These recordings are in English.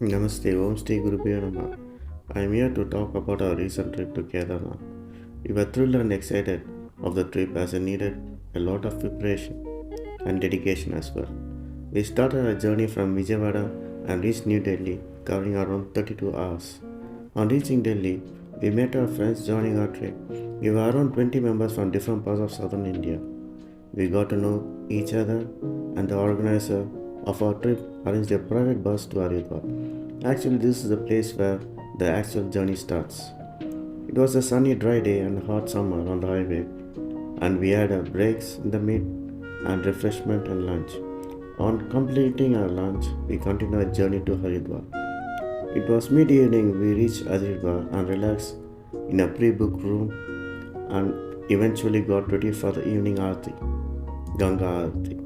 Namaste, Om Shri Gurubhyo Namaha. I am here to talk about our recent trip to Kedarnath. We were thrilled and excited of the trip as it needed a lot of preparation and dedication as well. We started our journey from Vijayawada and reached New Delhi, covering around 32 hours. On reaching Delhi, we met our friends joining our trip. We were around 20 members from different parts of southern India. We got to know each other, and the organizer of our trip arranged a private bus to Haridwar. Actually, this is the place where the actual journey starts. It was a sunny, dry day and hot summer on the highway, and we had breaks in the mid and refreshment and lunch. On completing our lunch, we continued our journey to Haridwar. It was mid-evening. We reached Haridwar and relaxed in a pre-booked room, and eventually got ready for the evening aarti, Ganga Aarti.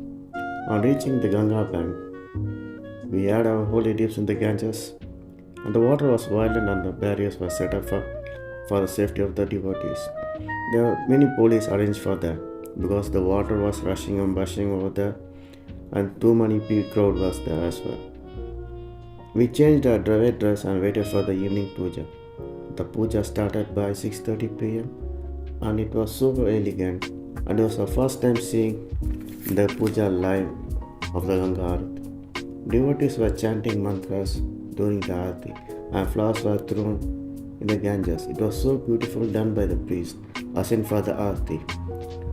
On reaching the Ganga bank, we had our holy dips in the Ganges, and the water was violent and the barriers were set up for the safety of the devotees. There were many police arranged for that because the water was rushing and bushing over there, and too many crowd was there as well. We changed our red dress and waited for the evening puja. The puja started by 6:30 p.m. and it was so elegant, and it was our first time seeing the puja live of the Ganga Aarti. Devotees were chanting mantras during the Aarti and flowers were thrown in the Ganges. It was so beautiful done by the priest, assigned for the Aarti.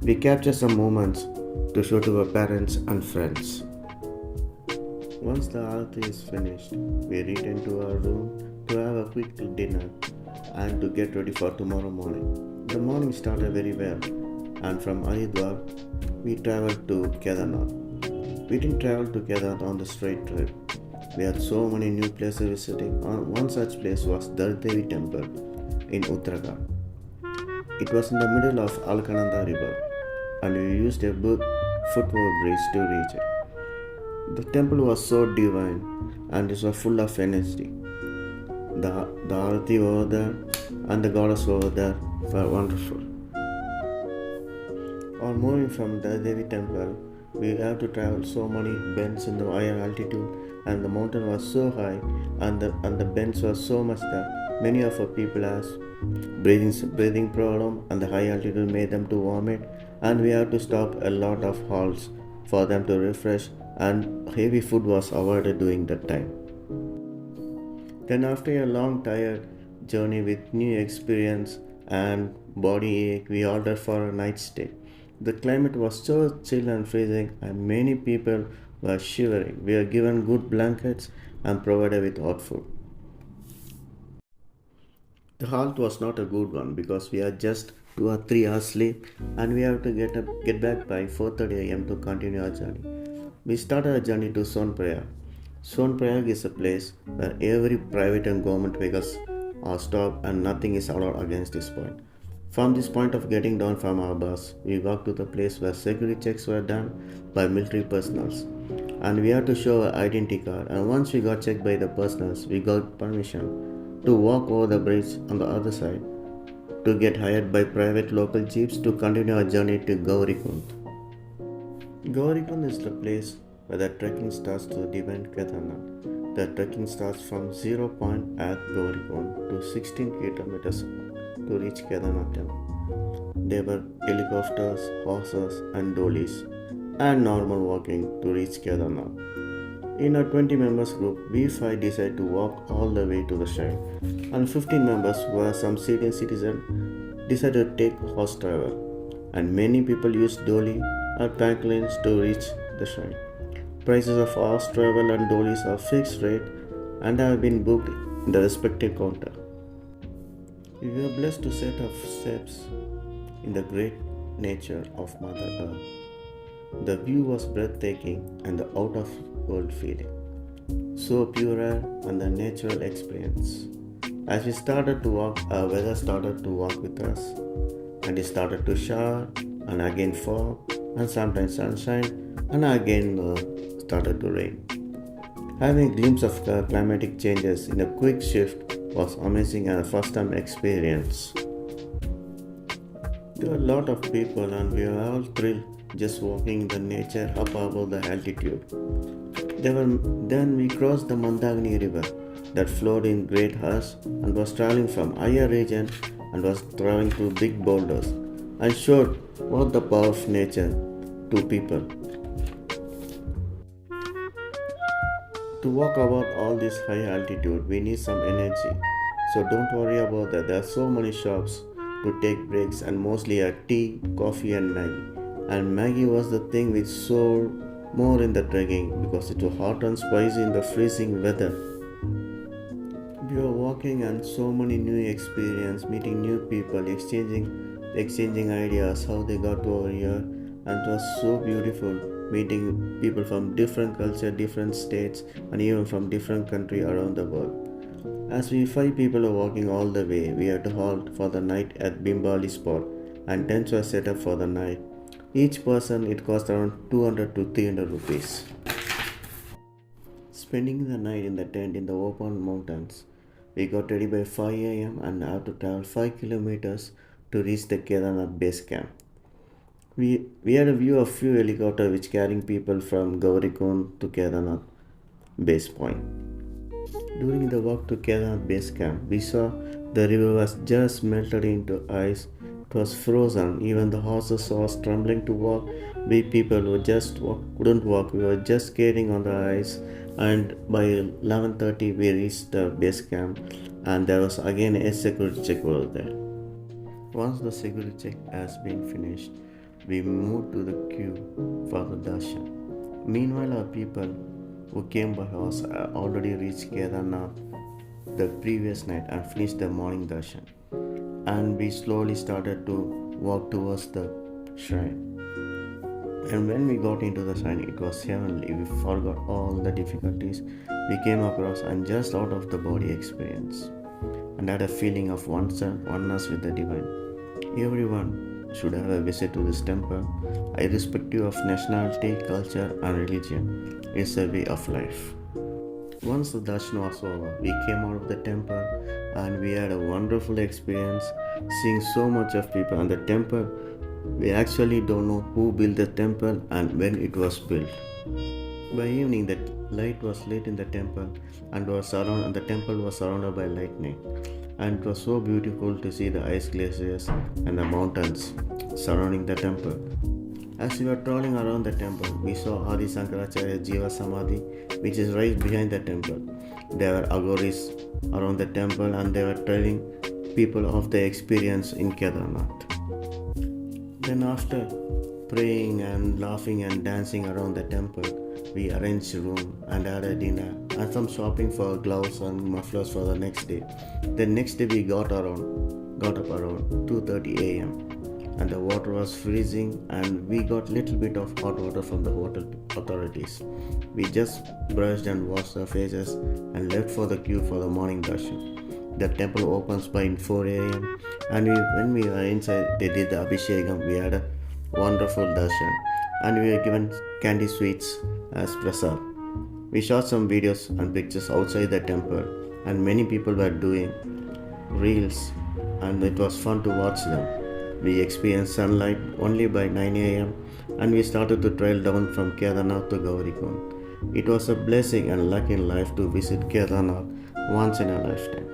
We captured some moments to show to our parents and friends. Once the Aarti is finished, we return to our room to have a quick dinner and to get ready for tomorrow morning. The morning started very well, and from Haridwar we traveled to Kedarnath. We didn't travel to Kedarnath on the straight trip. We had so many new places visiting. One such place was Devi Temple in Uttarakhand. It was in the middle of Alkananda River, and we used a footboard bridge to reach it. The temple was so divine and it was full of energy. The Aarti over there and the goddess over there were wonderful. On moving from the Devi temple, we have to travel so many bends in the higher altitude, and the mountain was so high, and the bends were so much that many of our people has breathing problem, and the high altitude made them to vomit, and we had to stop a lot of halts for them to refresh, and heavy food was avoided during that time. Then after a long tired journey with new experience and body ache, we ordered for a night stay. The climate was so chill and freezing, and many people were shivering. We were given good blankets and provided with hot food. The halt was not a good one because we had just 2 or 3 hours sleep, and we have to get back by 4:30 a.m. to continue our journey. We started our journey to Sonprayag. Sonprayag is a place where every private and government vehicles are stopped and nothing is allowed against this point. From this point of getting down from our bus, we walked to the place where security checks were done by military personnel, and we had to show our identity card. And once we got checked by the personnel, we got permission to walk over the bridge on the other side to get hired by private local jeeps to continue our journey to Gaurikund. Gaurikund is the place where the trekking starts to divine Kedarnath. The trekking starts from 0 point at Gaurikund to 16 kilometers to reach Kedarnath temple. There were helicopters, horses, and dollies, and normal walking to reach Kedarnath. In a 20 members group, we 5 decided to walk all the way to the shrine, and 15 members, who are some senior citizens, decided to take horse travel, and many people used dolly or palanquins to reach the shrine. Prices of horse travel and dollies are fixed rate and have been booked in the respective counter. We were blessed to set our steps in the great nature of Mother Earth. The view was breathtaking and the out of world feeling. So pure air and the natural experience. As we started to walk, our weather started to walk with us, and it started to shower and again fall, and sometimes sunshine, and again started to rain. Having a glimpse of climatic changes in a quick shift was amazing and a first time experience. There were a lot of people and we were all thrilled just walking in the nature up above the altitude. Then we crossed the Mandagini river that flowed in great hush and was traveling from higher region and was traveling through big boulders and showed what the power of nature to people. To walk about all this high altitude, we need some energy. So don't worry about that. There are so many shops to take breaks and mostly a tea, coffee and Maggie. And Maggie was the thing which sold more in the trekking because it was hot and spicy in the freezing weather. We were walking and so many new experience, meeting new people, exchanging ideas, how they got over here, and it was so beautiful meeting people from different culture, different states, and even from different country around the world. As we five people are walking all the way, we had to halt for the night at Bimbali spot, and tents were set up for the night. Each person it cost around 200 to 300 rupees. Spending the night in the tent in the open mountains, we got ready by 5 am and had to travel 5 kilometers to reach the Kedarnath base camp. We had a view of few helicopters which carrying people from Gaurikund to Kedarnath base point. During the walk to Kedarnath base camp, we saw the river was just melted into ice. It was frozen. Even the horses was trembling to walk. We people who couldn't walk. We were just skating on the ice. And by 11:30, we reached the base camp, and there was again a security check over there. Once the security check has been finished, we moved to the queue for the darshan. Meanwhile, our people who came by horse already reached Kedarnath the previous night and finished the morning darshan. And we slowly started to walk towards the shrine. And when we got into the shrine, it was heavenly. We forgot all the difficulties we came across and just out of the body experience, and had a feeling of oneness with the divine. Everyone should have a visit to this temple, irrespective of nationality, culture, and religion. It's a way of life. Once the darshan was over, we came out of the temple and we had a wonderful experience seeing so much of people. And the temple, we actually don't know who built the temple and when it was built. By evening, the light was lit in the temple and the temple was surrounded by lightning. And it was so beautiful to see the ice glaciers and the mountains surrounding the temple. As we were traveling around the temple, we saw Adi Shankaracharya Jiva Samadhi, which is right behind the temple. There were agoris around the temple and they were telling people of their experience in Kedarnath. Then after praying and laughing and dancing around the temple, we arranged room and had a dinner and some shopping for gloves and mufflers for the next day. The next day we got up around 2:30 am. And the water was freezing and we got little bit of hot water from the hotel authorities. We just brushed and washed our faces and left for the queue for the morning darshan. The temple opens by 4 am and when we were inside they did the abhishekam. We had a wonderful darshan and we were given candy sweets as prasad. We shot some videos and pictures outside the temple and many people were doing reels and it was fun to watch them. We experienced sunlight only by 9 am and we started to trail down from Kedarnath to Gaurikund. It was a blessing and luck in life to visit Kedarnath once in a lifetime.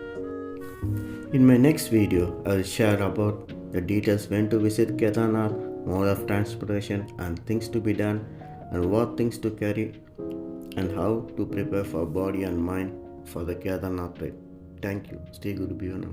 In my next video, I will share about the details when to visit Kedarnath, mode of transportation and things to be done and what things to carry and how to prepare for body and mind for the Kedarnath trip. Thank you. Stay good, be on.